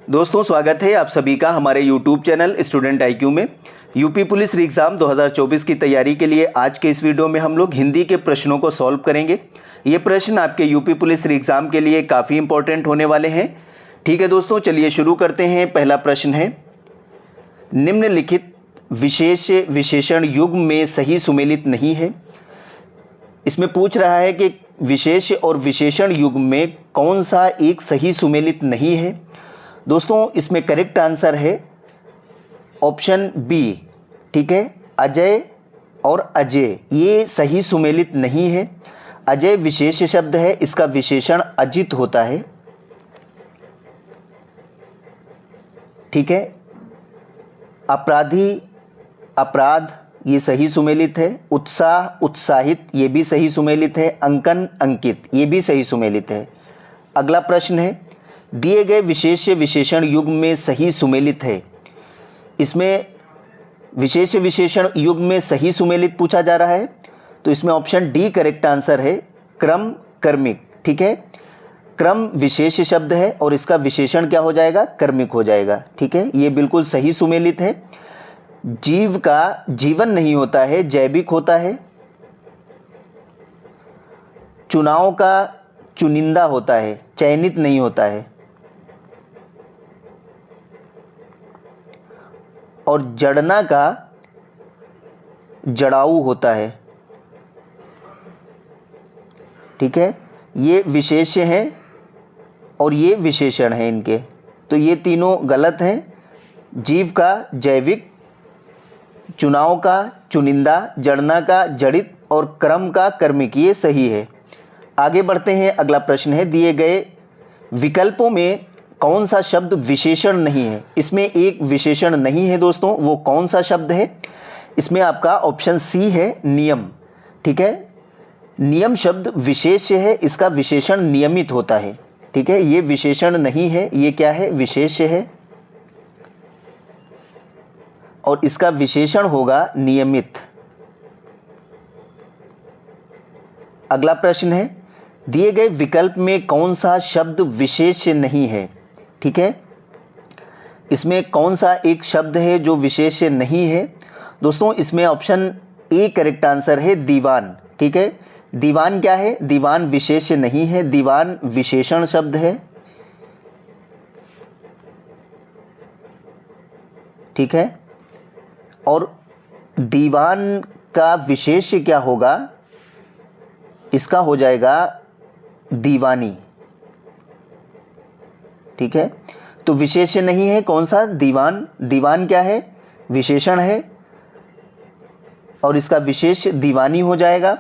दोस्तों स्वागत है आप सभी का हमारे YouTube चैनल स्टूडेंट IQ में। यूपी पुलिस री एग्ज़ाम 2024 की तैयारी के लिए आज के इस वीडियो में हम लोग हिंदी के प्रश्नों को सॉल्व करेंगे। ये प्रश्न आपके यूपी पुलिस री एग्ज़ाम के लिए काफ़ी इंपॉर्टेंट होने वाले हैं। ठीक है दोस्तों, चलिए शुरू करते हैं। पहला प्रश्न है, निम्नलिखित विशेष विशेषण युग्म में सही सुमेलित नहीं है। इसमें पूछ रहा है कि विशेष और विशेषण युग्म में कौन सा एक सही सुमेलित नहीं है। दोस्तों इसमें करेक्ट आंसर है ऑप्शन बी। ठीक है, अजय और अजय ये सही सुमेलित नहीं है। अजय विशेष शब्द है, इसका विशेषण अजित होता है। ठीक है, अपराधी अपराध ये सही सुमेलित है। उत्साह उत्साहित ये भी सही सुमेलित है। अंकन अंकित ये भी सही सुमेलित है। अगला प्रश्न है, दिए गए विशेष विशेषण युग्म में सही सुमेलित है। इसमें विशेष विशेषण युग्म में सही सुमेलित पूछा जा रहा है, तो इसमें ऑप्शन डी करेक्ट आंसर है, क्रम कर्मिक। ठीक है, क्रम विशेष शब्द है और इसका विशेषण क्या हो जाएगा, कर्मिक हो जाएगा। ठीक है, ये बिल्कुल सही सुमेलित है। जीव का जीवन नहीं होता है, जैविक होता है। चुनाव का चुनिंदा होता है, चयनित नहीं होता है। और जड़ना का जड़ाऊ होता है। ठीक है, ये विशेष हैं और ये विशेषण हैं इनके, तो ये तीनों गलत हैं। जीव का जैविक, चुनाव का चुनिंदा, जड़ना का जड़ित और क्रम का कर्मिक ये सही है। आगे बढ़ते हैं। अगला प्रश्न है, दिए गए विकल्पों में कौन सा शब्द विशेषण नहीं है। इसमें एक विशेषण नहीं है दोस्तों, वो कौन सा शब्द है। इसमें आपका ऑप्शन सी है, नियम। ठीक है, नियम शब्द विशेष है, इसका विशेषण नियमित होता है। ठीक है, ये विशेषण नहीं है, ये क्या है, विशेष है और इसका विशेषण होगा नियमित। अगला प्रश्न है, दिए गए विकल्प में कौन सा शब्द विशेष नहीं है। ठीक है, इसमें कौन सा एक शब्द है जो विशेष नहीं है। दोस्तों इसमें ऑप्शन ए करेक्ट आंसर है, दीवान। ठीक है, दीवान क्या है, दीवान विशेष नहीं है, दीवान विशेषण शब्द है। ठीक है, और दीवान का विशेष क्या होगा, इसका हो जाएगा दीवानी। ठीक है, तो विशेष नहीं है कौन सा, दीवान। दीवान क्या है, विशेषण है और इसका विशेष दीवानी हो जाएगा।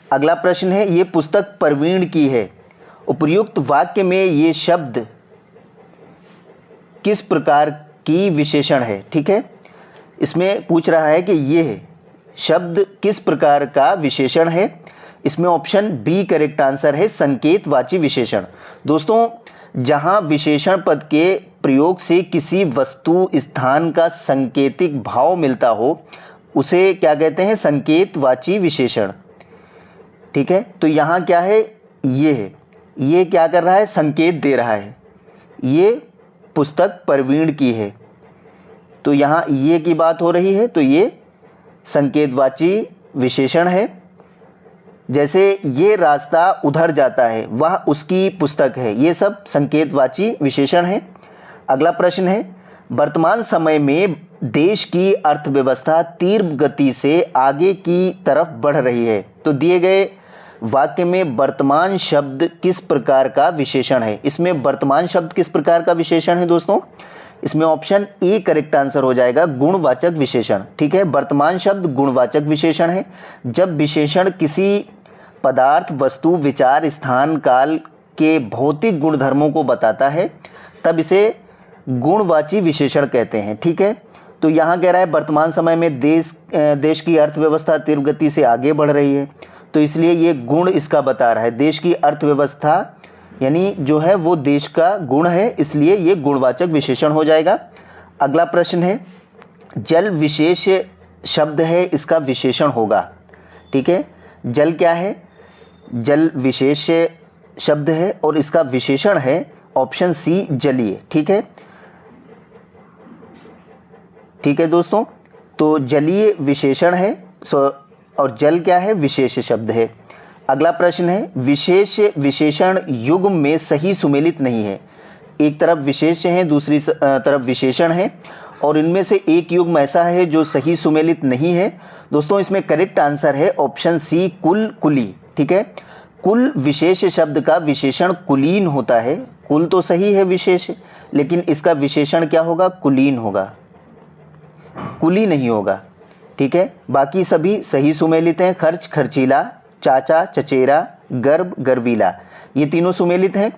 अगला प्रश्न है, ये पुस्तक प्रवीण की है। उपर्युक्त वाक्य में ये शब्द किस प्रकार की विशेषण है। ठीक है, इसमें पूछ रहा है कि ये शब्द किस प्रकार का विशेषण है। इसमें ऑप्शन बी करेक्ट आंसर है, संकेतवाची विशेषण। दोस्तों जहाँ विशेषण पद के प्रयोग से किसी वस्तु स्थान का संकेतिक भाव मिलता हो उसे क्या कहते हैं, संकेतवाची विशेषण। ठीक है, तो यहाँ क्या है, ये है, ये क्या कर रहा है, संकेत दे रहा है, ये पुस्तक प्रवीण की है, तो यहाँ ये की बात हो रही है, तो ये संकेतवाची विशेषण है। जैसे ये रास्ता उधर जाता है, वह उसकी पुस्तक है, ये सब संकेतवाची विशेषण है। अगला प्रश्न है, वर्तमान समय में देश की अर्थव्यवस्था तीव्र गति से आगे की तरफ बढ़ रही है। तो दिए गए वाक्य में वर्तमान शब्द किस प्रकार का विशेषण है। इसमें वर्तमान शब्द किस प्रकार का विशेषण है दोस्तों, इसमें ऑप्शन ए करेक्ट आंसर हो जाएगा, गुणवाचक विशेषण। ठीक है, वर्तमान शब्द गुणवाचक विशेषण है। जब विशेषण किसी पदार्थ, वस्तु, विचार, स्थान, काल के भौतिक गुणधर्मों को बताता है तब इसे गुणवाची विशेषण कहते हैं। ठीक है, तो यहाँ कह रहा है वर्तमान समय में देश की अर्थव्यवस्था तीव्र गति से आगे बढ़ रही है, तो इसलिए ये गुण इसका बता रहा है। देश की अर्थव्यवस्था यानी जो है वो देश का गुण है, इसलिए ये गुणवाचक विशेषण हो जाएगा। अगला प्रश्न है, जल विशेष शब्द है, इसका विशेषण होगा। ठीक है, जल क्या है, जल विशेष शब्द है और इसका विशेषण है ऑप्शन सी जलीय। ठीक है, ठीक है दोस्तों, तो जलीय विशेषण है और जल क्या है, विशेष शब्द है। अगला प्रश्न है विशेष विशेषण युग्म में सही सुमेलित नहीं है। एक तरफ विशेष है, दूसरी तरफ विशेषण है और इनमें से एक युग्म ऐसा है जो सही सुमेलित नहीं है। दोस्तों इसमें करेक्ट आंसर है ऑप्शन सी कुल, कुली। ठीक है, कुल विशेष शब्द का विशेषण कुलीन होता है। कुल तो सही है विशेष, लेकिन इसका विशेषण क्या होगा, कुलीन होगा, कुली नहीं होगा। ठीक है, बाकी सभी सही सुमेलित हैं। खर्च, खर्चीला, चाचा, चचेरा, गर्भ, गर्वीला, ये तीनों सुमेलित हैं।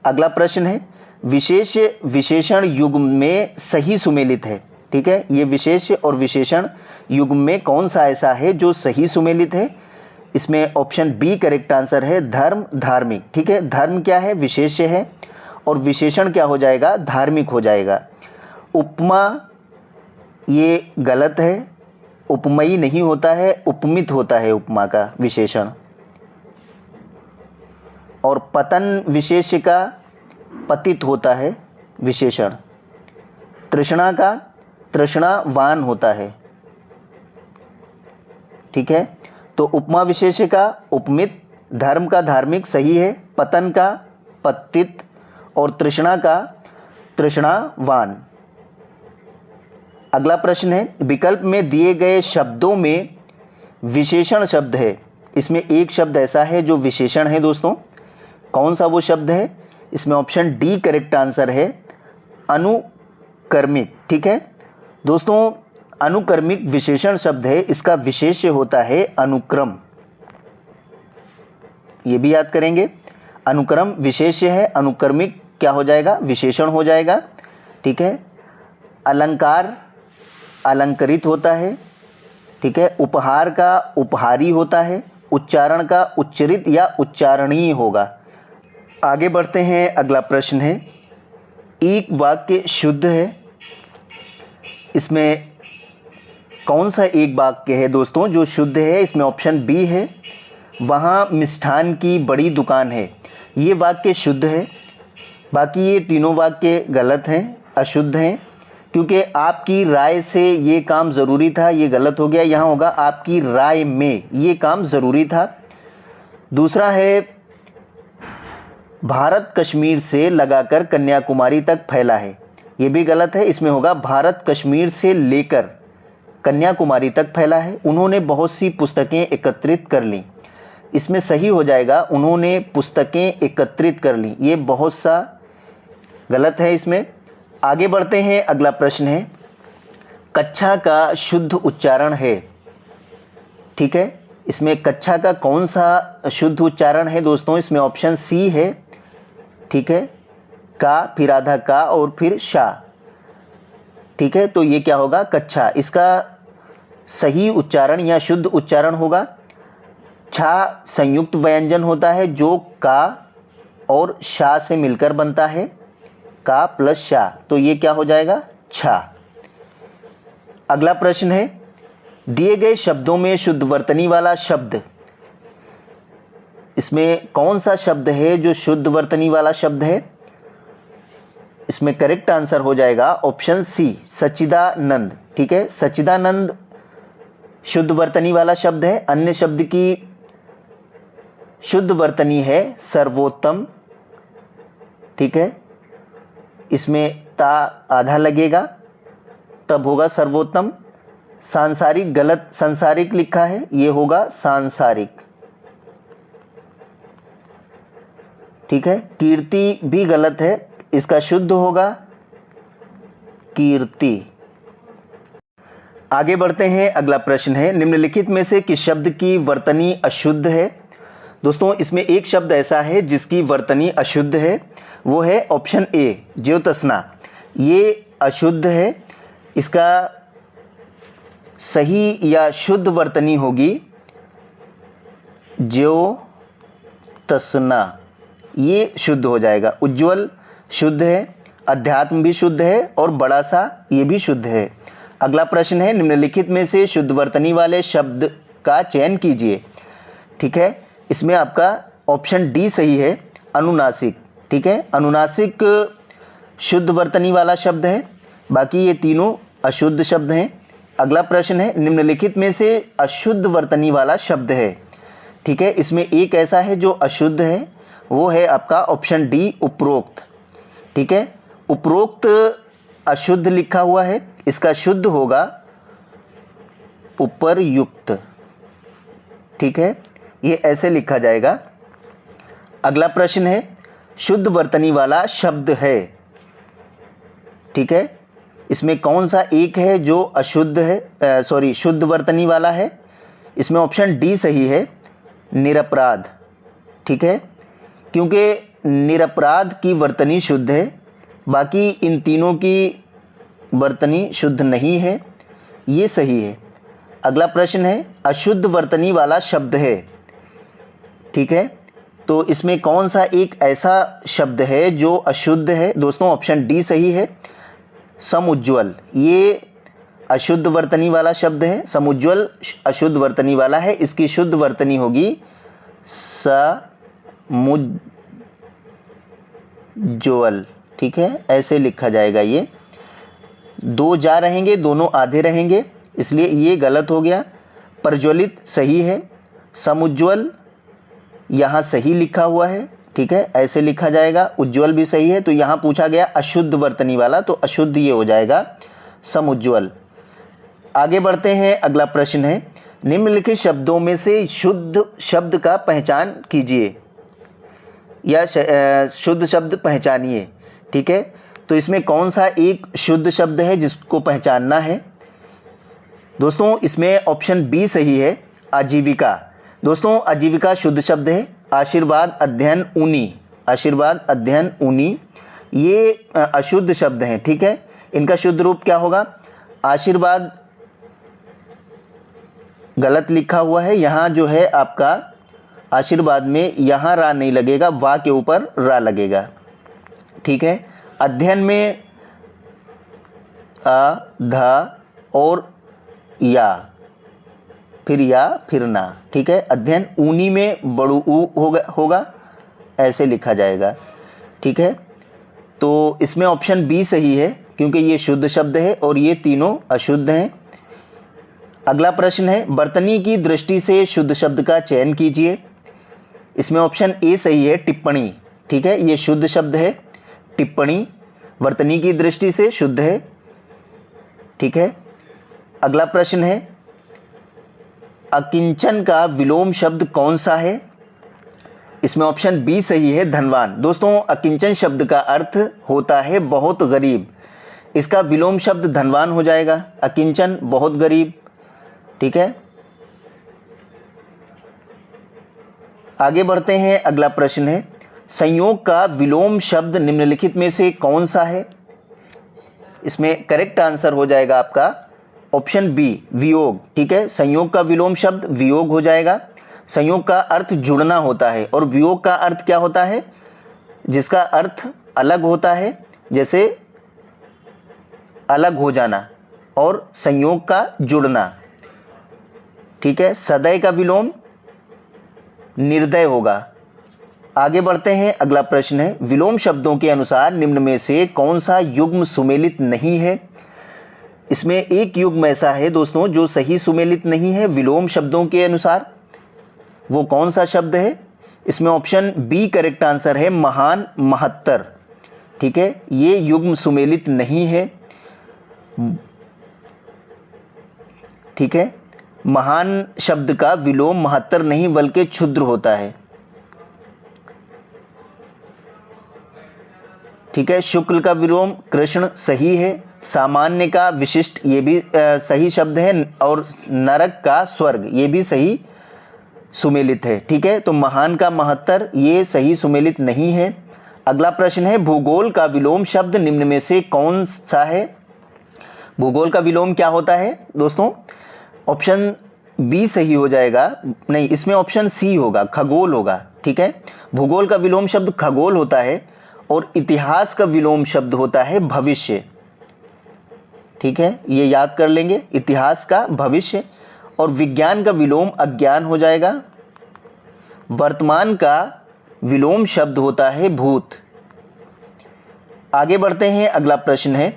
अगला प्रश्न है विशेष विशेषण युग्म में सही सुमेलित है। ठीक है, ये विशेष और विशेषण युग्म में कौन सा ऐसा है जो सही सुमेलित है? इसमें ऑप्शन बी करेक्ट आंसर है, धर्म, धार्मिक। ठीक है, धर्म क्या है, विशेष्य है और विशेषण क्या हो जाएगा, धार्मिक हो जाएगा। उपमा ये गलत है, उपमयी नहीं होता है, उपमित होता है उपमा का विशेषण। और पतन विशेष्य का पतित होता है विशेषण। तृष्णा का तृष्णावान होता है। ठीक है, तो उपमा विशेष्य का उपमित, धर्म का धार्मिक सही है, पतन का पतित और तृष्णा का तृष्णावान। अगला प्रश्न है विकल्प में दिए गए शब्दों में विशेषण शब्द है। इसमें एक शब्द ऐसा है जो विशेषण है दोस्तों, कौन सा वो शब्द है? इसमें ऑप्शन डी करेक्ट आंसर है, अनुकर्मिक। ठीक है दोस्तों, अनुकर्मिक विशेषण शब्द है, इसका विशेष्य होता है अनुक्रम। ये भी याद करेंगे, अनुक्रम विशेष्य है, अनुकर्मिक क्या हो जाएगा, विशेषण हो जाएगा। ठीक है, अलंकार अलंकृत होता है। ठीक है, उपहार का उपहारी होता है, उच्चारण का उच्चरित या उच्चारणीय होगा। आगे बढ़ते हैं, अगला प्रश्न है एक वाक्य शुद्ध है। इसमें कौन सा एक वाक्य है दोस्तों जो शुद्ध है? इसमें ऑप्शन बी है, वहाँ मिष्ठान की बड़ी दुकान है। ये वाक्य शुद्ध है। बाकी ये तीनों वाक्य गलत हैं, अशुद्ध हैं, क्योंकि आपकी राय से ये काम ज़रूरी था, ये गलत हो गया। यहाँ होगा आपकी राय में ये काम ज़रूरी था। दूसरा है भारत कश्मीर से लगाकर कन्याकुमारी तक फैला है, ये भी गलत है। इसमें होगा भारत कश्मीर से लेकर कन्याकुमारी तक फैला है। उन्होंने बहुत सी पुस्तकें एकत्रित कर लीं, इसमें सही हो जाएगा उन्होंने पुस्तकें एकत्रित कर लीं, ये बहुत सा गलत है इसमें। आगे बढ़ते हैं, अगला प्रश्न है कच्छा का शुद्ध उच्चारण है। ठीक है, इसमें कच्छा का कौन सा शुद्ध उच्चारण है दोस्तों? इसमें ऑप्शन सी है। ठीक है, का, फिर आधा का और फिर शा। ठीक है, तो ये क्या होगा, कच्छा। इसका सही उच्चारण या शुद्ध उच्चारण होगा, छा संयुक्त व्यंजन होता है जो का और शा से मिलकर बनता है, का प्लस शा, तो ये क्या हो जाएगा, छा। अगला प्रश्न है दिए गए शब्दों में शुद्ध वर्तनी वाला शब्द, इसमें कौन सा शब्द है जो शुद्ध वर्तनी वाला शब्द है? इसमें करेक्ट आंसर हो जाएगा ऑप्शन सी, सच्चिदानंद। ठीक है, सच्चिदानंद शुद्ध वर्तनी वाला शब्द है। अन्य शब्द की शुद्ध वर्तनी है सर्वोत्तम। ठीक है, इसमें ता आधा लगेगा तब होगा सर्वोत्तम। सांसारिक गलत, सांसारिक लिखा है, ये होगा सांसारिक। ठीक है, कीर्ति भी गलत है, इसका शुद्ध होगा कीर्ति। आगे बढ़ते हैं, अगला प्रश्न है निम्नलिखित में से किस शब्द की वर्तनी अशुद्ध है? दोस्तों इसमें एक शब्द ऐसा है जिसकी वर्तनी अशुद्ध है, वो है ऑप्शन ए, ज्योत्सना। ये अशुद्ध है, इसका सही या शुद्ध वर्तनी होगी ज्योत्सना, ये शुद्ध हो जाएगा। उज्ज्वल शुद्ध है, अध्यात्म भी शुद्ध है और बड़ा सा ये भी शुद्ध है। अगला प्रश्न है निम्नलिखित में से शुद्ध वर्तनी वाले शब्द का चयन कीजिए। ठीक है, इसमें आपका ऑप्शन डी सही है, अनुनासिक, ठीक है। अनुनासिक शुद्ध वर्तनी वाला शब्द है, बाकी ये तीनों अशुद्ध शब्द हैं। अगला प्रश्न है, निम्नलिखित में से अशुद्ध वर्तनी वाला शब्द है, ठीक है। इसमें एक ऐसा है जो अशुद्ध है, वो है आपका ऑप्शन डी उपरोक्त, ठीक है। उपरोक्त अशुद्ध लिखा हुआ है, इसका शुद्ध होगा उपरयुक्त, ठीक है, ये ऐसे लिखा जाएगा। अगला प्रश्न है, शुद्ध वर्तनी वाला शब्द है, ठीक है। इसमें कौन सा एक है जो अशुद्ध है, शुद्ध वर्तनी वाला है? इसमें ऑप्शन डी सही है, निरपराध, ठीक है, क्योंकि निरपराध की वर्तनी शुद्ध है, बाकी इन तीनों की वर्तनी शुद्ध नहीं है, ये सही है। अगला प्रश्न है, अशुद्ध वर्तनी वाला शब्द है, ठीक है, तो इसमें कौन सा एक ऐसा शब्द है जो अशुद्ध है? दोस्तों ऑप्शन डी सही है, समुज्ज्वल। ये अशुद्ध वर्तनी वाला शब्द है, समुज्ज्वल अशुद्ध वर्तनी वाला है, इसकी शुद्ध वर्तनी होगी समुज्ज्वल, ठीक है, ऐसे लिखा जाएगा। ये दो जा रहेंगे, दोनों आधे रहेंगे, इसलिए ये गलत हो गया। प्रज्वलित सही है, समुज्ज्वल यहाँ सही लिखा हुआ है, ठीक है, ऐसे लिखा जाएगा। उज्ज्वल भी सही है, तो यहाँ पूछा गया अशुद्ध वर्तनी वाला, तो अशुद्ध ये हो जाएगा समुज्ज्वल। आगे बढ़ते हैं, अगला प्रश्न है, निम्नलिखित शब्दों में से शुद्ध शब्द का पहचान कीजिए या शुद्ध शब्द पहचानिए, ठीक है। तो इसमें कौन सा एक शुद्ध शब्द है जिसको पहचानना है? दोस्तों इसमें ऑप्शन बी सही है, आजीविका। दोस्तों आजीविका शुद्ध शब्द है। आशीर्वाद, अध्ययन, ऊनी, आशीर्वाद, अध्ययन, ऊनी, ये अशुद्ध शब्द हैं, ठीक है। इनका शुद्ध रूप क्या होगा? आशीर्वाद गलत लिखा हुआ है, यहाँ जो है आपका आशीर्वाद में यहाँ रा नहीं लगेगा, वा के ऊपर रा लगेगा, ठीक है। अध्ययन में आ, धा और या, फिर या, फिर ना, ठीक है। अध्ययन, ऊनी में बड़ू ऊ होगा, ऐसे लिखा जाएगा, ठीक है। तो इसमें ऑप्शन बी सही है, क्योंकि ये शुद्ध शब्द है और ये तीनों अशुद्ध हैं। अगला प्रश्न है, वर्तनी की दृष्टि से शुद्ध शब्द का चयन कीजिए। इसमें ऑप्शन ए सही है, टिप्पणी, ठीक है, ये शुद्ध शब्द है। टिप्पणी वर्तनी की दृष्टि से शुद्ध है, ठीक है। अगला प्रश्न है, अकिंचन का विलोम शब्द कौन सा है? इसमें ऑप्शन बी सही है, धनवान। दोस्तों अकिंचन शब्द का अर्थ होता है बहुत गरीब, इसका विलोम शब्द धनवान हो जाएगा। अकिंचन बहुत गरीब, ठीक है। आगे बढ़ते हैं, अगला प्रश्न है, संयोग का विलोम शब्द निम्नलिखित में से कौन सा है? इसमें करेक्ट आंसर हो जाएगा आपका ऑप्शन बी, वियोग, ठीक है। संयोग का विलोम शब्द वियोग हो जाएगा। संयोग का अर्थ जुड़ना होता है और वियोग का अर्थ क्या होता है? जिसका अर्थ अलग होता है, जैसे अलग हो जाना, और संयोग का जुड़ना, ठीक है। सदय का विलोम निर्दय होगा। आगे बढ़ते हैं, अगला प्रश्न है, विलोम शब्दों के अनुसार निम्न में से कौन सा युग्म सुमेलित नहीं है? इसमें एक युग्म ऐसा है दोस्तों जो सही सुमेलित नहीं है विलोम शब्दों के अनुसार, वो कौन सा शब्द है? इसमें ऑप्शन बी करेक्ट आंसर है, महान, महत्तर, ठीक है, ये युग्म सुमेलित नहीं है, ठीक है। महान शब्द का विलोम महत्तर नहीं बल्कि क्षुद्र होता है, ठीक है। शुक्ल का विलोम कृष्ण सही है। सामान्य का विशिष्ट ये भी सही शब्द है, और नरक का स्वर्ग ये भी सही सुमेलित है, ठीक है। तो महान का महत्तर ये सही सुमेलित नहीं है। अगला प्रश्न है, भूगोल का विलोम शब्द निम्न में से कौन सा है? भूगोल का विलोम क्या होता है दोस्तों? ऑप्शन बी सही हो जाएगा, नहीं इसमें ऑप्शन सी होगा, खगोल होगा, ठीक है। भूगोल का विलोम शब्द खगोल होता है और इतिहास का विलोम शब्द होता है भविष्य, ठीक है, ये याद कर लेंगे, इतिहास का भविष्य। और विज्ञान का विलोम अज्ञान हो जाएगा। वर्तमान का विलोम शब्द होता है भूत। आगे बढ़ते हैं, अगला प्रश्न है,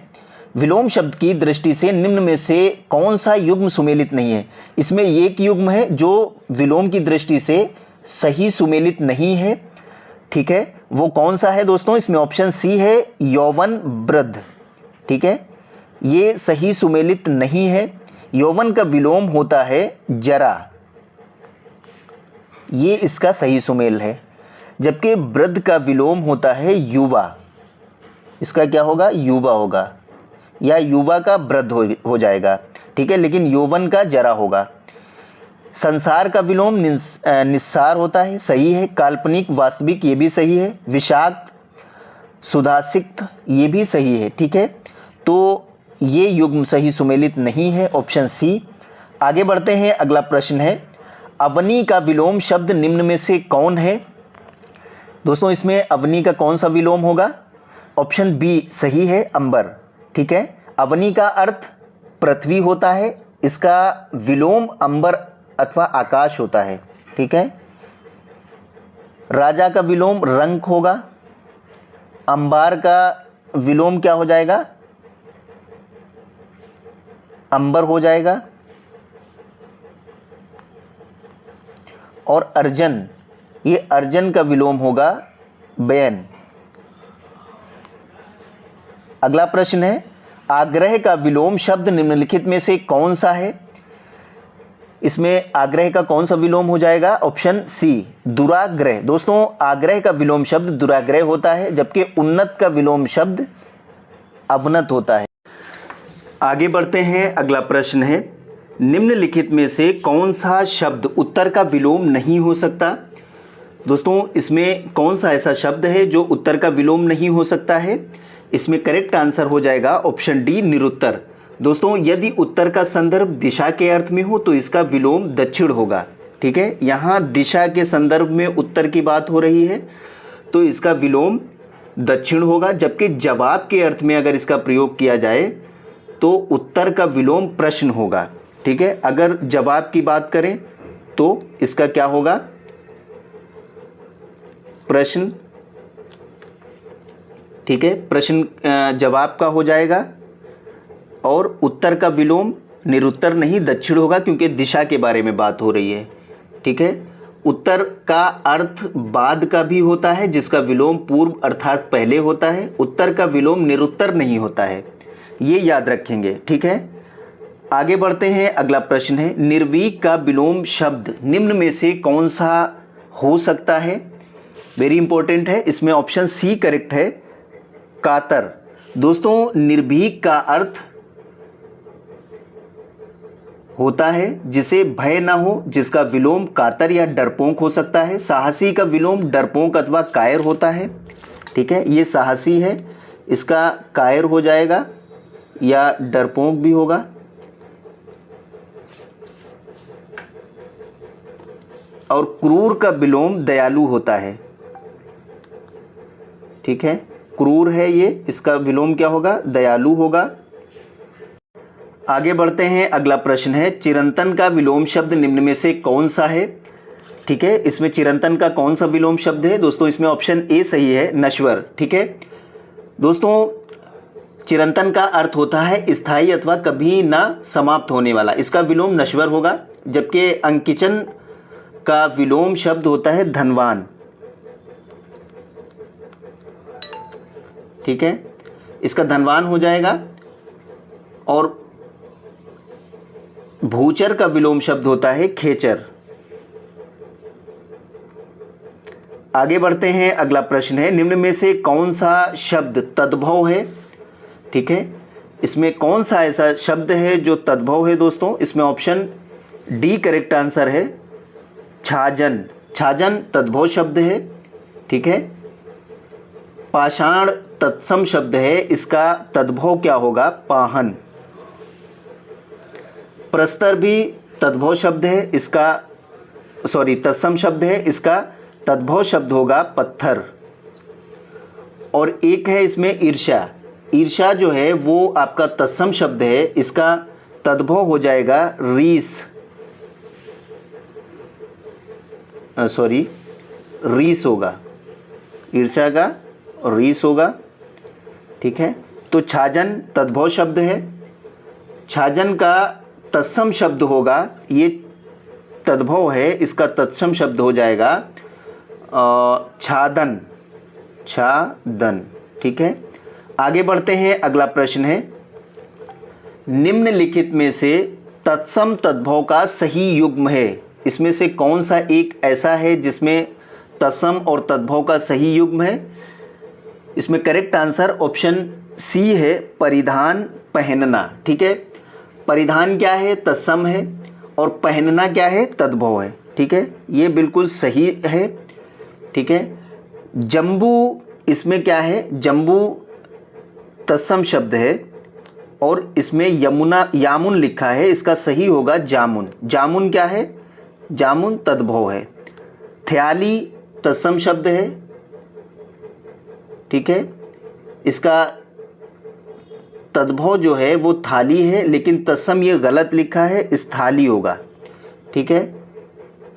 विलोम शब्द की दृष्टि से निम्न में से कौन सा युग्म सुमेलित नहीं है। इसमें एक युग्म है जो विलोम की दृष्टि से सही सुमेलित नहीं है, ठीक है, वो कौन सा है दोस्तों? इसमें ऑप्शन सी है यौवन वृद्ध, ठीक है, ये सही सुमेलित नहीं है। यौवन का विलोम होता है जरा, ये इसका सही सुमेल है, जबकि वृद्ध का विलोम होता है युवा, इसका क्या होगा? युवा होगा, या युवा का वृद्ध हो जाएगा, ठीक है, लेकिन यौवन का जरा होगा। संसार का विलोम निस्सार होता है, सही है। काल्पनिक वास्तविक, ये भी सही है। विषाक्त सुधासिक्त, ये भी सही है, ठीक है, तो ये युग्म सही सुमेलित नहीं है, ऑप्शन सी। आगे बढ़ते हैं, अगला प्रश्न है, अवनी का विलोम शब्द निम्न में से कौन है? दोस्तों इसमें अवनी का कौन सा विलोम होगा? ऑप्शन बी सही है, अंबर, ठीक है। अवनी का अर्थ पृथ्वी होता है, इसका विलोम अंबर अथवा आकाश होता है, ठीक है। राजा का विलोम रंक होगा, अंबार का विलोम क्या हो जाएगा? अंबर हो जाएगा। और अर्जन, ये अर्जन का विलोम होगा बैन। अगला प्रश्न है, आग्रह का विलोम शब्द निम्नलिखित में से कौन सा है? इसमें आग्रह का कौन सा विलोम हो जाएगा? ऑप्शन सी दुराग्रह। दोस्तों आग्रह का विलोम शब्द दुराग्रह होता है, जबकि उन्नत का विलोम शब्द अवनत होता है। आगे बढ़ते हैं, अगला प्रश्न है, निम्नलिखित में से कौन सा शब्द उत्तर का विलोम नहीं हो सकता? दोस्तों इसमें कौन सा ऐसा शब्द है जो उत्तर का विलोम नहीं हो सकता है? इसमें करेक्ट आंसर हो जाएगा ऑप्शन डी निरुत्तर। दोस्तों यदि उत्तर का संदर्भ दिशा के अर्थ में हो तो इसका विलोम दक्षिण होगा, ठीक है। यहाँ दिशा के संदर्भ में उत्तर की बात हो रही है तो इसका विलोम दक्षिण होगा, जबकि जवाब के अर्थ में अगर इसका प्रयोग किया जाए तो उत्तर का विलोम प्रश्न होगा, ठीक है। अगर जवाब की बात करें तो इसका क्या होगा? प्रश्न, ठीक है, प्रश्न जवाब का हो जाएगा। और उत्तर का विलोम निरुत्तर नहीं दक्षिण होगा, क्योंकि दिशा के बारे में बात हो रही है, ठीक है। उत्तर का अर्थ बाद का भी होता है, जिसका विलोम पूर्व अर्थात पहले होता है। उत्तर का विलोम निरुत्तर नहीं होता है, ये याद रखेंगे, ठीक है। आगे बढ़ते हैं, अगला प्रश्न है, निर्वीक का विलोम शब्द निम्न में से कौन सा हो सकता है? वेरी इंपॉर्टेंट है, इसमें ऑप्शन सी करेक्ट है, कातर। दोस्तों निर्भीक का अर्थ होता है जिसे भय ना हो, जिसका विलोम कातर या डरपोक हो सकता है। साहसी का विलोम डरपोक अथवा कायर होता है, ठीक है, ये साहसी है, इसका कायर हो जाएगा या डरपोक भी होगा। और क्रूर का विलोम दयालु होता है, ठीक है, क्रूर है ये, इसका विलोम क्या होगा? दयालु होगा। आगे बढ़ते हैं, अगला प्रश्न है, चिरंतन का विलोम शब्द निम्न में से कौन सा है? ठीक है, इसमें चिरंतन का कौन सा विलोम शब्द है? दोस्तों इसमें ऑप्शन ए सही है, नश्वर, ठीक है। दोस्तों चिरंतन का अर्थ होता है स्थायी अथवा कभी ना समाप्त होने वाला, इसका विलोम नश्वर होगा। जबकि अंकिचन का विलोम शब्द होता है धनवान, ठीक है, इसका धनवान हो जाएगा। और भूचर का विलोम शब्द होता है खेचर। आगे बढ़ते हैं, अगला प्रश्न है, निम्न में से कौन सा शब्द तद्भव है? ठीक है, इसमें कौन सा ऐसा शब्द है जो तद्भव है? दोस्तों इसमें ऑप्शन डी करेक्ट आंसर है, छाजन। छाजन तद्भव शब्द है, ठीक है। पाषाण तत्सम शब्द है, इसका तद्भव क्या होगा? पाहन। प्रस्तर भी तद्भव शब्द है, इसका तत्सम शब्द है, इसका तद्भव शब्द होगा पत्थर। और एक है इसमें ईर्ष्या। ईर्ष्या जो है वो आपका तत्सम शब्द है, इसका तद्भव हो जाएगा रीस, रीस होगा, ईर्ष्या का और रीस होगा, ठीक है। तो छाजन तद्भव शब्द है, छाजन का तत्सम शब्द होगा, ये तद्भव है, इसका तत्सम शब्द हो जाएगा छादन, छादन, ठीक है। आगे बढ़ते हैं, अगला प्रश्न है, निम्नलिखित में से तत्सम तद्भव का सही युग्म है, इसमें से कौन सा एक ऐसा है जिसमें तत्सम और तद्भव का सही युग्म है? इसमें करेक्ट आंसर ऑप्शन सी है, परिधान पहनना, ठीक है। परिधान क्या है? तत्सम है, और पहनना क्या है? तद्भव है, ठीक है, ये बिल्कुल सही है, ठीक है। जम्बू, इसमें क्या है? जम्बू तत्सम शब्द है और इसमें यमुना यामुन लिखा है, इसका सही होगा जामुन। जामुन क्या है? जामुन तद्भव है। थ्याली तत्सम शब्द है, ठीक है, इसका तद्भव जो है वो थाली है, लेकिन तत्सम ये गलत लिखा है, इस थाली होगा, ठीक है।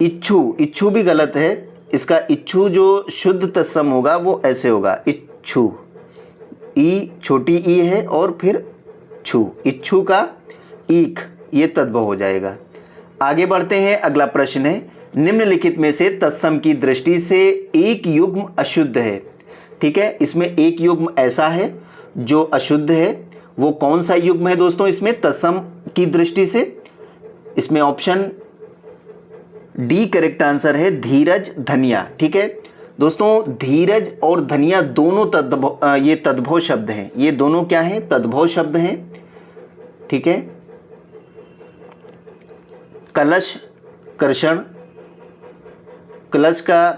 इच्छु, इच्छु भी गलत है, इसका इच्छु जो शुद्ध तत्सम होगा वो ऐसे होगा, इच्छु, ई छोटी ई है और फिर छु, इच्छु का ईख, ये तद्भव हो जाएगा। आगे बढ़ते हैं, अगला प्रश्न है, निम्नलिखित में से तत्सम की दृष्टि से एक युग्म अशुद्ध है, ठीक है। इसमें एक युग्म ऐसा है जो अशुद्ध है, वो कौन सा युग्म है दोस्तों? इसमें तत्सम की दृष्टि से, इसमें ऑप्शन डी करेक्ट आंसर है, धीरज धनिया, ठीक है। दोस्तों धीरज और धनिया दोनों ये तद्भव शब्द हैं, ये दोनों क्या हैं? तद्भव शब्द हैं, ठीक है। कलश कर्षण, कलश का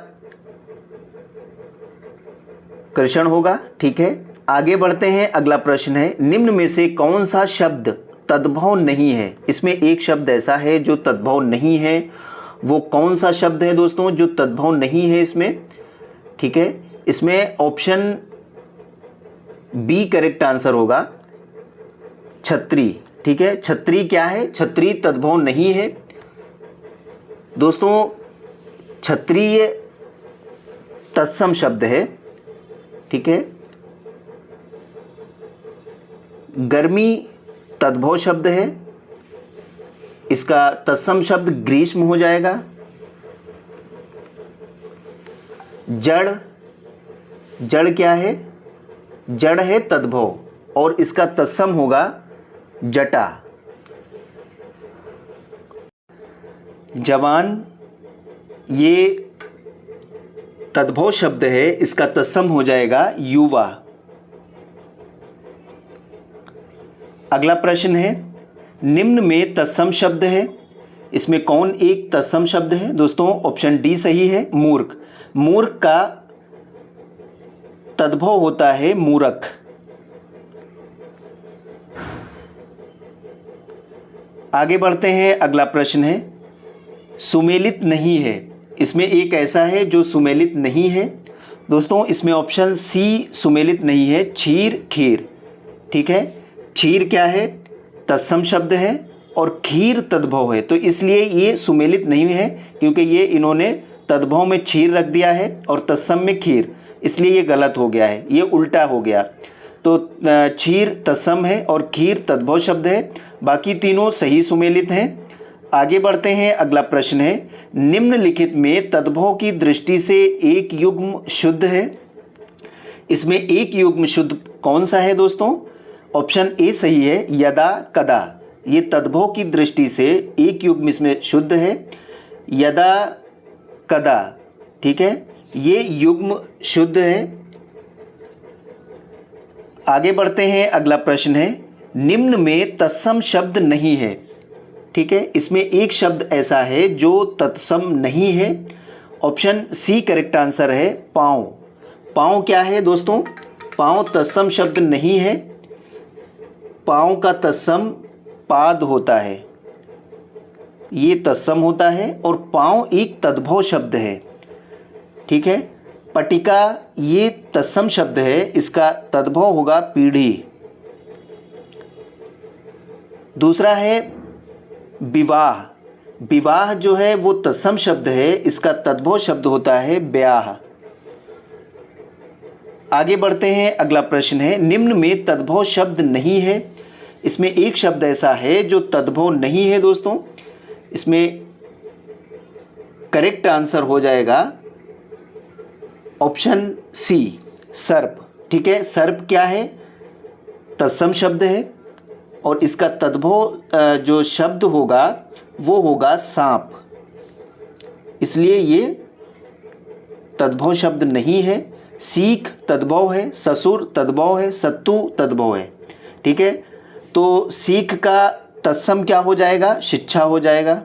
कर्षण होगा, ठीक है। आगे बढ़ते हैं, अगला प्रश्न है, निम्न में से कौन सा शब्द तद्भव नहीं है? इसमें एक शब्द ऐसा है जो तद्भव नहीं है, वो कौन सा शब्द है दोस्तों जो तद्भव नहीं है इसमें? ठीक है, इसमें ऑप्शन बी करेक्ट आंसर होगा, छत्री, ठीक है। छत्री क्या है? छत्री तद्भव नहीं है दोस्तों, क्षत्रिय तत्सम शब्द है, ठीक है। गर्मी तद्भव शब्द है, इसका तत्सम शब्द ग्रीष्म हो जाएगा। जड़, जड़ क्या है? जड़ है तद्भव और इसका तत्सम होगा जटा। जवान ये तद्भव शब्द है, इसका तत्सम हो जाएगा युवा। अगला प्रश्न है, निम्न में तत्सम शब्द है, इसमें कौन एक तत्सम शब्द है? दोस्तों ऑप्शन डी सही है, मूर्ख। मूर्ख का तद्भव होता है मूरख। आगे बढ़ते हैं, अगला प्रश्न है, सुमेलित नहीं है, इसमें एक ऐसा है जो सुमेलित नहीं है। दोस्तों इसमें ऑप्शन सी सुमेलित नहीं है, क्षीर खीर, ठीक है। क्षीर क्या है? तत्सम शब्द है और खीर तद्भव है, तो इसलिए ये सुमेलित नहीं है, क्योंकि ये इन्होंने तद्भव में क्षीर रख दिया है और तत्सम में खीर, इसलिए ये गलत हो गया है, ये उल्टा हो गया। तो क्षीर तत्सम है और खीर तद्भव शब्द है, बाकी तीनों सही सुमेलित हैं। आगे बढ़ते हैं, अगला प्रश्न है, निम्नलिखित में तद्भव की दृष्टि से एक युग्म शुद्ध है, इसमें एक युग्म शुद्ध कौन सा है दोस्तों? ऑप्शन ए सही है, यदा कदा, ये तद्भव की दृष्टि से एक युग्म इसमें शुद्ध है, यदा कदा, ठीक है, ये युग्म शुद्ध है। आगे बढ़ते हैं, अगला प्रश्न है, निम्न में तत्सम शब्द नहीं है, ठीक है, इसमें एक शब्द ऐसा है जो तत्सम नहीं है, ऑप्शन सी करेक्ट आंसर है, पाँव। पाँव क्या है दोस्तों? पाँव तत्सम शब्द नहीं है, पाँव का तत्सम पाद होता है, ये तत्सम होता है, और पाँव एक तद्भव शब्द है, ठीक है। पटिका ये तत्सम शब्द है, इसका तद्भव होगा पीढ़ी। दूसरा है विवाह, विवाह जो है वो तत्सम शब्द है, इसका तद्भव शब्द होता है ब्याह। आगे बढ़ते हैं, अगला प्रश्न है, निम्न में तद्भव शब्द नहीं है। इसमें एक शब्द ऐसा है जो तद्भव नहीं है दोस्तों। इसमें करेक्ट आंसर हो जाएगा ऑप्शन सी, सर्प। ठीक है, सर्प क्या है? तत्सम शब्द है और इसका तद्भव जो शब्द होगा वो होगा सांप, इसलिए ये तद्भव शब्द नहीं है। सीख तद्भव है, ससुर तद्भव है, सत्तू तद्भव है। ठीक है, तो सीख का तत्सम क्या हो जाएगा? शिक्षा हो जाएगा।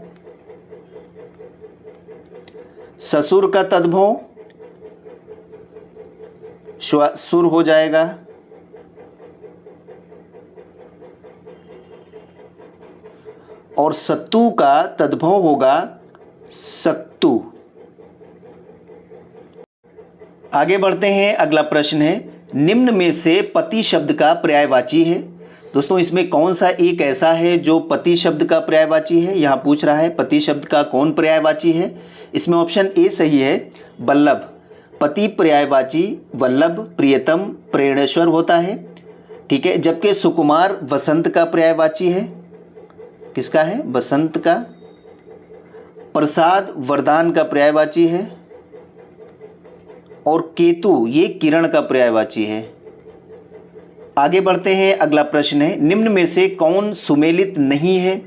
ससुर का तद्भव सुर हो जाएगा। और सत्तू का तद्भव होगा सत्तू। आगे बढ़ते हैं, अगला प्रश्न है, निम्न में से पति शब्द का पर्यायवाची है। दोस्तों इसमें कौन सा एक ऐसा है जो पति शब्द का पर्यायवाची है? यहाँ पूछ रहा है पति शब्द का कौन पर्यायवाची है। इसमें ऑप्शन ए सही है, वल्लभ। पति पर्यायवाची वल्लभ, प्रियतम, प्रेरणेश्वर होता है। ठीक है, जबकि सुकुमार वसंत का पर्यायवाची है। किसका है? वसंत का। प्रसाद वरदान का पर्यायवाची है और केतु ये किरण का पर्यायवाची है। आगे बढ़ते हैं, अगला प्रश्न है, निम्न में से कौन सुमेलित नहीं है?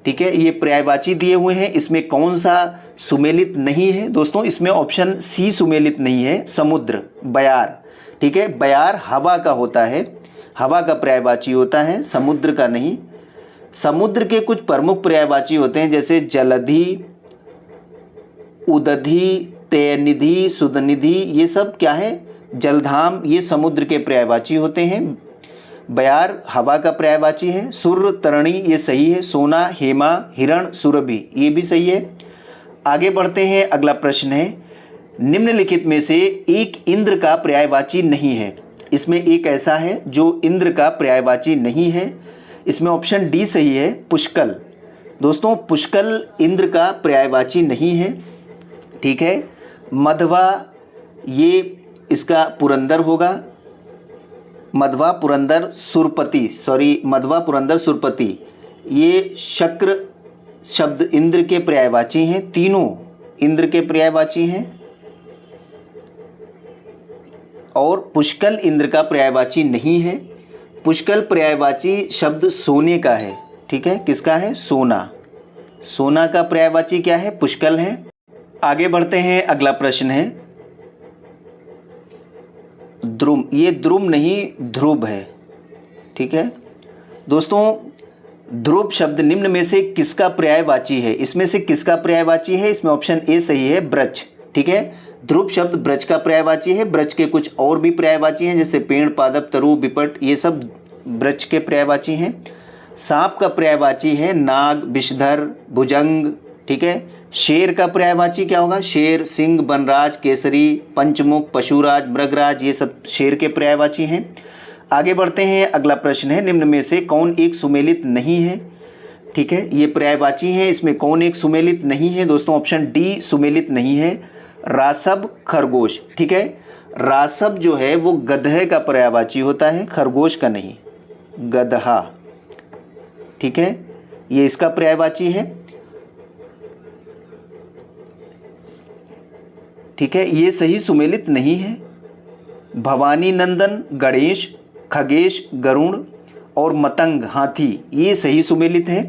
ठीक है, ये पर्यायवाची दिए हुए हैं, इसमें कौन सा सुमेलित नहीं है? दोस्तों इसमें ऑप्शन सी सुमेलित नहीं है, समुद्र, बयार। ठीक है, बयार हवा का होता है, हवा का पर्यायवाची होता है, समुद्र का नहीं। समुद्र के कुछ प्रमुख पर्यायवाची होते हैं, जैसे जलधि, उदधि, तेयनिधि, सुधनिधि, ये सब क्या है? जलधाम, ये समुद्र के पर्यायवाची होते हैं। बयार हवा का पर्यायवाची है। सुर, तरणी, ये सही है। सोना, हेमा, हिरण, सुरभि, ये भी सही है। आगे बढ़ते हैं, अगला प्रश्न है, निम्नलिखित में से एक इंद्र का पर्यायवाची नहीं है। इसमें एक ऐसा है जो इंद्र का पर्यायवाची नहीं है। इसमें ऑप्शन डी सही है, पुष्कल। दोस्तों पुष्कल इंद्र का पर्यायवाची नहीं है। ठीक है, मध्वा ये इसका पुरंदर होगा। मध्वा, पुरंदर, सुरपति, मध्वा, पुरंदर, सुरपति, ये शक्र शब्द इंद्र के पर्यायवाची हैं। तीनों इंद्र के पर्यायवाची हैं और पुष्कल इंद्र का पर्यायवाची नहीं है। पुष्कल पर्यायवाची शब्द सोने का है। ठीक है, किसका है? सोना। सोना का पर्यायवाची क्या है? पुष्कल है। आगे बढ़ते हैं, अगला प्रश्न है, द्रुम, ये द्रुम नहीं ध्रुव है। ठीक है दोस्तों, ध्रुव शब्द निम्न में से किसका पर्यायवाची है? इसमें से किसका पर्यायवाची है? इसमें ऑप्शन ए सही है, ब्रज। ठीक है, ध्रुव शब्द ब्रज का पर्यायवाची है। ब्रज के कुछ और भी पर्यायवाची हैं, जैसे पेड़, पादप, तरु, विपट, ये सब ब्रज के पर्यायवाची हैं। सांप का पर्यायवाची है नाग, विषधर, भुजंग। ठीक है, शेर का पर्यायवाची क्या होगा? शेर, सिंह, वनराज, केसरी, पंचमुख, पशुराज, मृगराज, ये सब शेर के पर्यायवाची हैं। आगे बढ़ते हैं, अगला प्रश्न है, निम्न में से कौन एक सुमेलित नहीं है? ठीक है, ये पर्यायवाची हैं, इसमें कौन एक सुमेलित नहीं है? दोस्तों ऑप्शन डी सुमेलित नहीं है, रासब, खरगोश। ठीक है, रासब जो है वो गधे का पर्यायवाची होता है, खरगोश का नहीं, गधा। ठीक है, ये इसका पर्यायवाची है। ठीक है, ये सही सुमेलित नहीं है। भवानी नंदन, गणेश, खगेश, गरुड़ और मतंग, हाथी, ये सही सुमेलित है।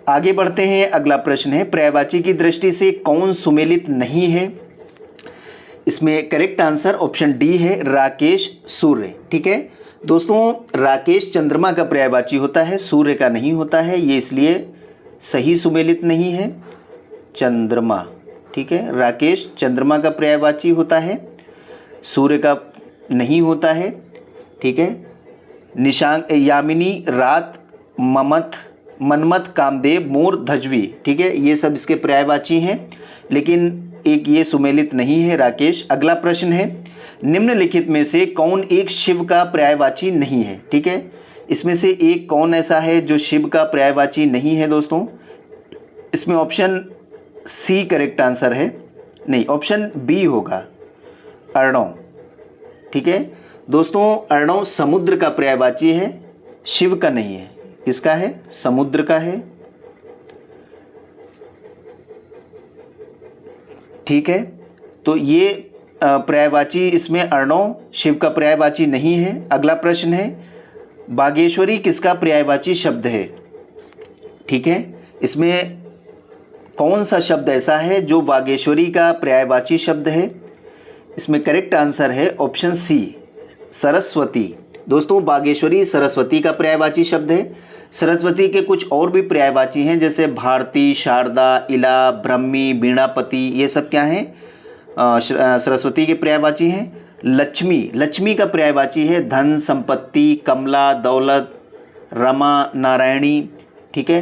आगे बढ़ते हैं, अगला प्रश्न है, पर्यायवाची की दृष्टि से कौन सुमेलित नहीं है? इसमें करेक्ट आंसर ऑप्शन डी है, राकेश, सूर्य। ठीक है दोस्तों, राकेश चंद्रमा का पर्यायवाची होता है, सूर्य का नहीं होता है, ये इसलिए सही सुमेलित नहीं है, चंद्रमा। ठीक है, राकेश चंद्रमा का पर्यायवाची होता है, सूर्य का नहीं होता है। ठीक है, निशांक, यामिनी, रात, ममथ, मनमथ, कामदेव, मोर, धजवी। ठीक है, ये सब इसके पर्यायवाची हैं, लेकिन एक ये सुमेलित नहीं है, राकेश। अगला प्रश्न है, निम्नलिखित में से कौन एक शिव का पर्यायवाची नहीं है? ठीक है, इसमें से एक कौन ऐसा है जो शिव का पर्यायवाची नहीं है? दोस्तों इसमें ऑप्शन सी करेक्ट आंसर है, नहीं ऑप्शन बी होगा, अर्णव। ठीक है, दोस्तों अर्णव समुद्र का पर्यायवाची है, शिव का नहीं है। किसका है? समुद्र का है। ठीक है, तो ये पर्यायवाची इसमें अर्णव शिव का पर्यायवाची नहीं है। अगला प्रश्न है बागेश्वरी किसका पर्यायवाची शब्द है? ठीक है, इसमें कौन सा शब्द ऐसा है जो बागेश्वरी का पर्यायवाची शब्द है? इसमें करेक्ट आंसर है ऑप्शन सी, सरस्वती। दोस्तों बागेश्वरी सरस्वती का पर्यायवाची शब्द है। सरस्वती के कुछ और भी पर्यायवाची हैं, जैसे भारती, शारदा, इला, ब्रह्मी, बीणापति, ये सब क्या हैं? सरस्वती के पर्यायवाची हैं। लक्ष्मी, लक्ष्मी का पर्यायवाची है धन, संपत्ति, कमला, दौलत, रमा, नारायणी। ठीक है,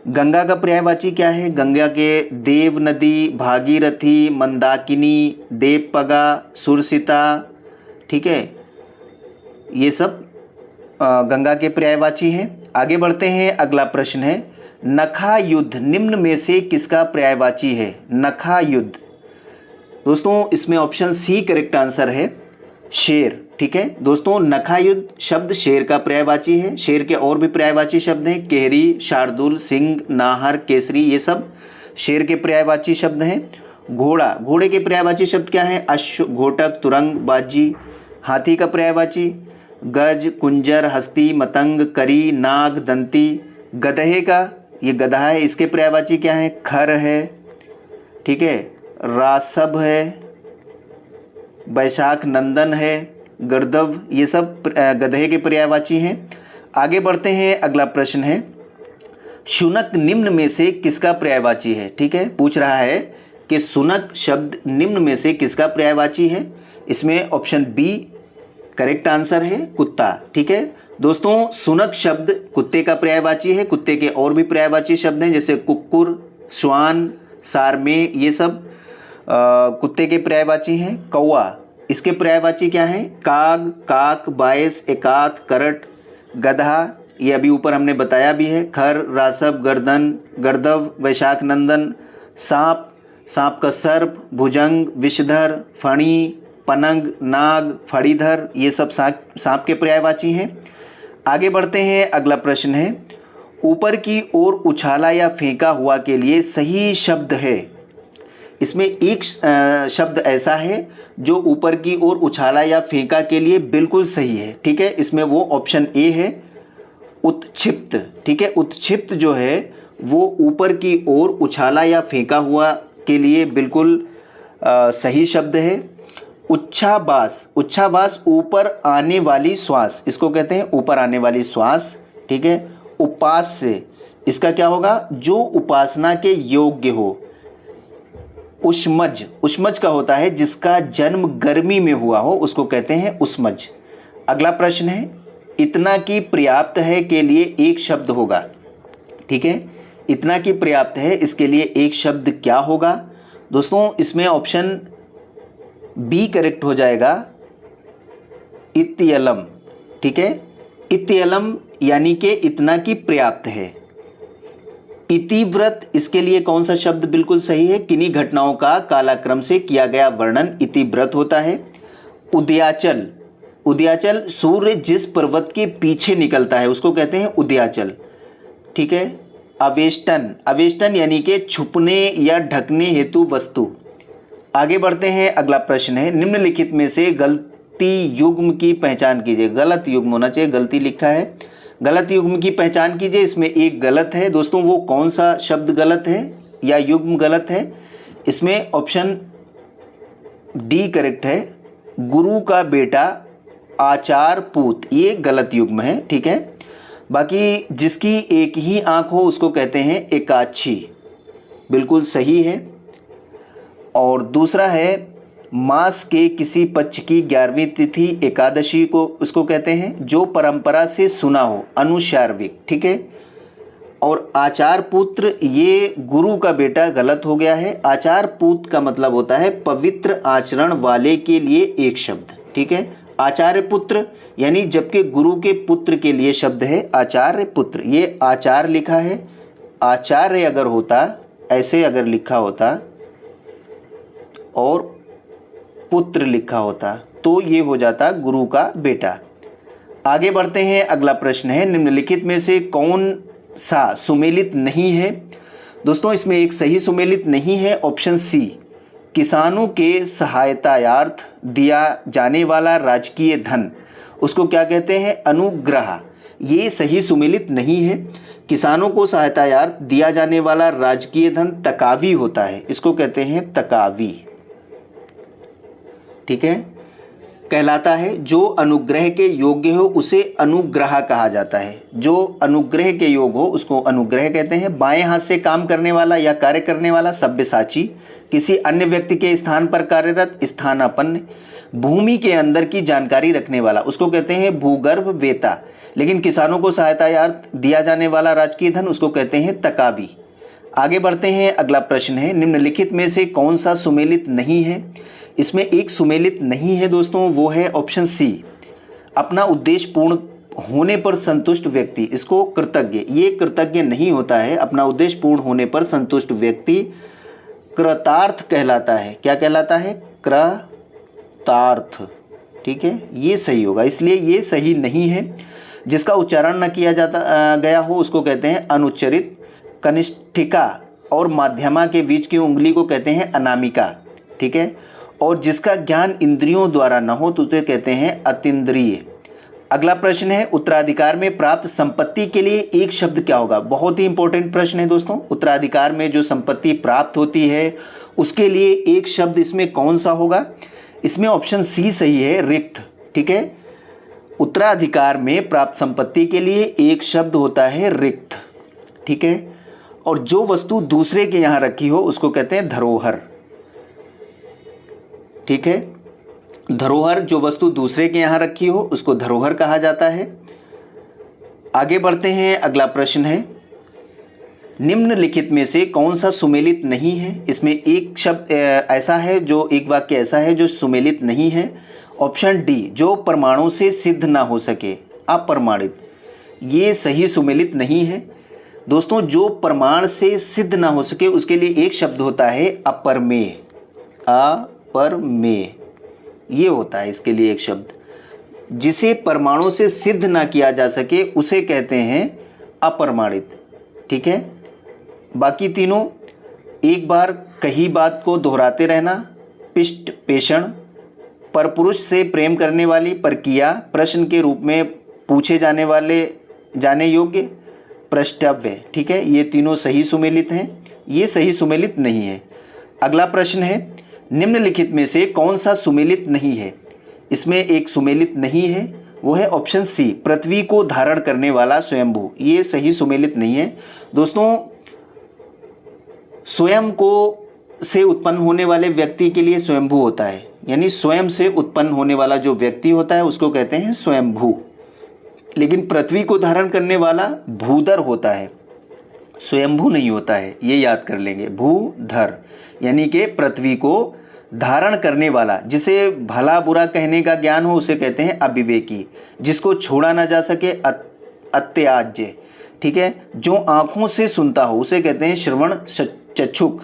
गंगा का पर्यायवाची क्या है? गंगा के देव नदी, भागीरथी, मंदाकिनी, देवपगा, सुरसिता। ठीक है, ये सब गंगा के पर्यायवाची हैं। आगे बढ़ते हैं, अगला प्रश्न है नखा युद्ध निम्न में से किसका पर्यायवाची है? नखा युद्ध। दोस्तों इसमें ऑप्शन सी करेक्ट आंसर है, शेर। ठीक है दोस्तों, नखा युद्ध शब्द शेर का पर्यायवाची है। शेर के और भी पर्यायवाची शब्द हैं, केहरी, शार्दुल, सिंह, नाहर, केसरी, ये सब शेर के पर्यायवाची शब्द हैं। घोड़ा, घोड़े के पर्यायवाची शब्द क्या है? अश्व, घोटक, तुरंग, बाजी। हाथी का पर्यायवाची गज, कुंजर, हस्ती, मतंग, करी, नाग, दंती। गधे का, ये गधा है, इसके पर्यायवाची क्या है? खर है। ठीक है, रासब है, बैशाख नंदन है, गर्दव, ये सब गधे के पर्यायवाची हैं। आगे बढ़ते हैं, अगला प्रश्न है शुनक निम्न में से किसका पर्यायवाची है? ठीक है, पूछ रहा है कि शुनक शब्द निम्न में से किसका पर्यायवाची है? इसमें ऑप्शन बी करेक्ट आंसर है, कुत्ता। ठीक है दोस्तों, शुनक शब्द कुत्ते का पर्यायवाची है। कुत्ते के और भी पर्यायवाची शब्द हैं, जैसे कुक्कुर, श्वान, सारमे, ये सब कुत्ते के पर्यायवाची हैं। कौवा, इसके पर्यायवाची क्या हैं? काग, काक, बायस, एकात, करट। गधा, ये अभी ऊपर हमने बताया भी है, खर, रासब, गर्दन, गर्दव, वैशाख नंदन। सांप, सांप का सर्प, भुजंग, विषधर, फणी, पनंग, नाग, फणीधर, ये सब सांप के पर्यायवाची हैं। आगे बढ़ते हैं, अगला प्रश्न है ऊपर की ओर उछाला या फेंका हुआ के लिए सही शब्द है। इसमें एक शब्द ऐसा है जो ऊपर की ओर उछाला या फेंका के लिए बिल्कुल सही है। ठीक है, इसमें वो ऑप्शन ए है, उत्क्षिप्त। ठीक है, उत्क्षिप्त जो है वो ऊपर की ओर उछाला या फेंका हुआ के लिए बिल्कुल सही शब्द है। उच्छाबास, उच्छाबास ऊपर आने वाली श्वास, इसको कहते हैं ऊपर आने वाली श्वास। ठीक है, उपास्य, इसका क्या होगा? जो उपासना के योग्य हो। उष्मज, उष्मज का होता है जिसका जन्म गर्मी में हुआ हो, उसको कहते हैं उष्मज। अगला प्रश्न है इतना की पर्याप्त है के लिए एक शब्द होगा। ठीक है, इतना की पर्याप्त है, इसके लिए एक शब्द क्या होगा? दोस्तों इसमें ऑप्शन बी करेक्ट हो जाएगा, इत्यलम। ठीक है, इत्यलम यानी कि इतना की पर्याप्त है। इतिव्रत, इसके लिए कौन सा शब्द बिल्कुल सही है? किन्हीं घटनाओं का कालक्रम से किया गया वर्णन इतिव्रत होता है। उदयाचल, उदयाचल सूर्य जिस पर्वत के पीछे निकलता है उसको कहते हैं उदयाचल। ठीक है, अवेष्टन, अवेष्टन यानी कि छुपने या ढकने हेतु वस्तु। आगे बढ़ते हैं, अगला प्रश्न है निम्नलिखित में से गलती युग्म की पहचान कीजिए। गलत युग्म होना चाहिए, गलती लिखा है, गलत युग्म की पहचान कीजिए। इसमें एक गलत है दोस्तों, वो कौन सा शब्द गलत है या युग्म गलत है? इसमें ऑप्शन डी करेक्ट है, गुरु का बेटा आचार पूत, ये गलत युग्म है। ठीक है, बाकी जिसकी एक ही आंख हो उसको कहते हैं एकाक्षी, बिल्कुल सही है। और दूसरा है मास के किसी पक्ष की 11वीं तिथि एकादशी को उसको कहते हैं जो परंपरा से सुना हो, अनुशार्विक। ठीक है, और आचार पुत्र, ये गुरु का बेटा गलत हो गया है। आचार पुत्र का मतलब होता है पवित्र आचरण वाले के लिए एक शब्द। ठीक है, आचार्य पुत्र यानी जबकि गुरु के पुत्र के लिए शब्द है आचार्य पुत्र, ये आचार लिखा है। आचार्य अगर होता, ऐसे अगर लिखा होता और पुत्र लिखा होता तो ये हो जाता गुरु का बेटा। आगे बढ़ते हैं, अगला प्रश्न है, निम्नलिखित में से कौन सा सुमेलित नहीं है? दोस्तों इसमें एक सही सुमेलित नहीं है, ऑप्शन सी, किसानों के सहायतायार्थ दिया जाने वाला राजकीय धन, उसको क्या कहते हैं? अनुग्रह। ये सही सुमेलित नहीं है। किसानों को सहायतायार्थ दिया जाने वाला राजकीय धन तकावी होता है, इसको कहते हैं तकावी, ठीक है, कहलाता है। जो अनुग्रह के योग्य हो उसे अनुग्रह कहा जाता है। जो अनुग्रह के योग्य हो उसको अनुग्रह कहते हैं। बाएं हाथ से काम करने वाला या कार्य करने वाला सब्यसाची, किसी अन्य व्यक्ति के स्थान पर कार्यरत स्थानापन्न, भूमि के अंदर की जानकारी रखने वाला, उसको कहते हैं भूगर्भ वेता। लेकिन किसानों को सहायतायार्थ दिया जाने वाला राजकीय धन, उसको कहते हैं तकावी। आगे बढ़ते हैं, अगला प्रश्न है, निम्नलिखित में से कौन सा सुमेलित नहीं है? इसमें एक सुमेलित नहीं है दोस्तों, वो है ऑप्शन सी, अपना उद्देश्य पूर्ण होने पर संतुष्ट व्यक्ति, इसको कृतज्ञ। ये कृतज्ञ नहीं होता है। अपना उद्देश्य पूर्ण होने पर संतुष्ट व्यक्ति कृतार्थ कहलाता है। क्या कहलाता है? कृतार्थ, ठीक है, ये सही होगा, इसलिए ये सही नहीं है। जिसका उच्चारण न किया जाता गया हो उसको कहते हैं अनुच्चरित। कनिष्ठिका और माध्यमा के बीच की उंगली को कहते हैं अनामिका, ठीक है। और जिसका ज्ञान इंद्रियों द्वारा न हो तो उसे कहते हैं अतीन्द्रिय। अगला प्रश्न है, उत्तराधिकार में प्राप्त संपत्ति के लिए एक शब्द क्या होगा? बहुत ही इंपॉर्टेंट प्रश्न है दोस्तों। उत्तराधिकार में जो संपत्ति प्राप्त होती है उसके लिए एक शब्द इसमें कौन सा होगा? इसमें ऑप्शन सी सही है, रिक्त, ठीक है। उत्तराधिकार में प्राप्त संपत्ति के लिए एक शब्द होता है रिक्त, ठीक है। और जो वस्तु दूसरे के यहाँ रखी हो उसको कहते हैं धरोहर, ठीक है। धरोहर, जो वस्तु दूसरे के यहाँ रखी हो उसको धरोहर कहा जाता है। आगे बढ़ते हैं, अगला प्रश्न है, निम्नलिखित में से कौन सा सुमेलित नहीं है? इसमें एक शब्द ऐसा है, जो एक वाक्य ऐसा है जो सुमेलित नहीं है। ऑप्शन डी, जो परमाणु से सिद्ध ना हो सके, अप्रमाणित, ये सही सुमेलित नहीं है। दोस्तों जो प्रमाण से सिद्ध ना हो सके उसके लिए एक शब्द होता है अपरमेय, अपरमेय, ये होता है इसके लिए एक शब्द। जिसे परमाणु से सिद्ध ना किया जा सके उसे कहते हैं अप्रमाणित, ठीक है। बाकी तीनों एक बार कही बात को दोहराते रहना, पिष्ट पेषण, परपुरुष से प्रेम करने वाली प्रक्रिया, प्रश्न के रूप में पूछे जाने वाले जाने योग्य, प्रष्टव्य, ठीक है, ये तीनों सही सुमेलित हैं। ये सही सुमेलित नहीं है। अगला प्रश्न है, निम्नलिखित में से कौन सा सुमेलित नहीं है? इसमें एक सुमेलित नहीं है, वो है ऑप्शन सी, पृथ्वी को धारण करने वाला स्वयंभू, ये सही सुमेलित नहीं है। दोस्तों स्वयं को से उत्पन्न होने वाले व्यक्ति के लिए स्वयंभू होता है, यानी स्वयं से उत्पन्न होने वाला जो व्यक्ति होता है उसको कहते हैं स्वयंभू। लेकिन पृथ्वी को धारण करने वाला भूधर होता है, स्वयंभू नहीं होता है, ये याद कर लेंगे। भूधर यानी कि पृथ्वी को धारण करने वाला, जिसे भला बुरा कहने का ज्ञान हो उसे कहते हैं अविवेकी, जिसको छोड़ा ना जा सके अत्याज्य, ठीक है। जो आँखों से सुनता हो उसे कहते हैं श्रवण चक्षुक।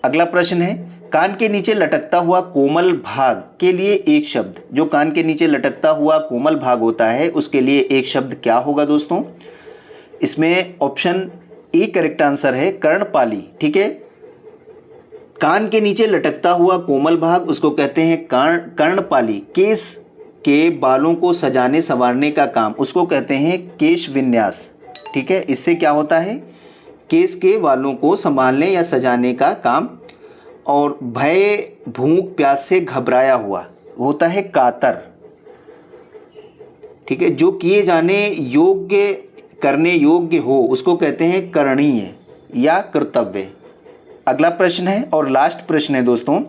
अगला प्रश्न है, कान के नीचे लटकता हुआ कोमल भाग के लिए एक शब्द, जो कान के नीचे लटकता हुआ कोमल भाग होता है उसके लिए एक शब्द क्या होगा दोस्तों? इसमें ऑप्शन ए करेक्ट आंसर है, कर्णपाली, ठीक है। कान के नीचे लटकता हुआ कोमल भाग उसको कहते हैं कर्णपाली। केस के बालों को सजाने संवारने का काम उसको कहते हैं केश विन्यास, ठीक है। इससे क्या होता है? केस के बालों को संभालने या सजाने का काम। और भय भूख प्यास से घबराया हुआ होता है कातर, ठीक है। जो किए जाने योग्य करने योग्य हो उसको कहते हैं करणीय या कर्तव्य। अगला प्रश्न है और लास्ट प्रश्न है दोस्तों,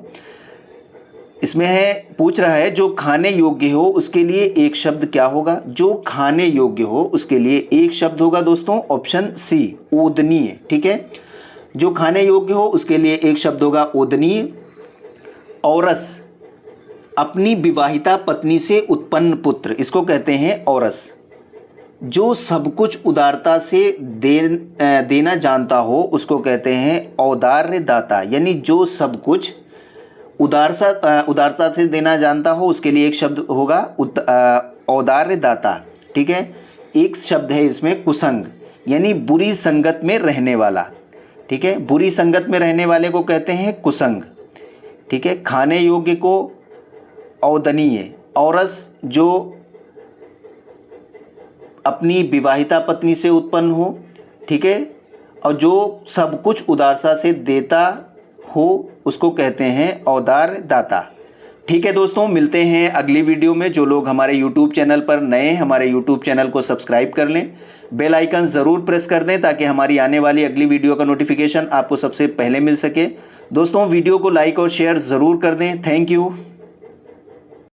इसमें है, पूछ रहा है जो खाने योग्य हो उसके लिए एक शब्द क्या होगा? जो खाने योग्य हो उसके लिए एक शब्द होगा दोस्तों, ऑप्शन सी, ओदनीय, ठीक है। जो खाने योग्य हो उसके लिए एक शब्द होगा ओदनीय। औरस, अपनी विवाहिता पत्नी से उत्पन्न पुत्र, इसको कहते हैं औरस। जो सब कुछ उदारता से देना जानता हो उसको कहते हैं औदार्य दाता, यानी जो सब कुछ उदारता से देना जानता हो उसके लिए एक शब्द होगा औदार्य दाता। ठीक है, एक शब्द है इसमें कुसंग, यानी बुरी संगत में रहने वाला। ठीक है, बुरी संगत में रहने वाले को कहते हैं कुसंग। ठीक है, खाने योग्य को औदनीय, औरस जो अपनी विवाहिता पत्नी से उत्पन्न हो। ठीक है, और जो सब कुछ उदारता से देता हो उसको कहते हैं औदार्य दाता। ठीक है दोस्तों, मिलते हैं अगली वीडियो में। जो लोग हमारे यूट्यूब चैनल पर नए हैं, हमारे यूट्यूब चैनल को सब्सक्राइब कर लें, बेल आइकन ज़रूर प्रेस कर दें ताकि हमारी आने वाली अगली वीडियो का नोटिफिकेशन आपको सबसे पहले मिल सके। दोस्तों वीडियो को लाइक और शेयर ज़रूर कर दें। Thank you.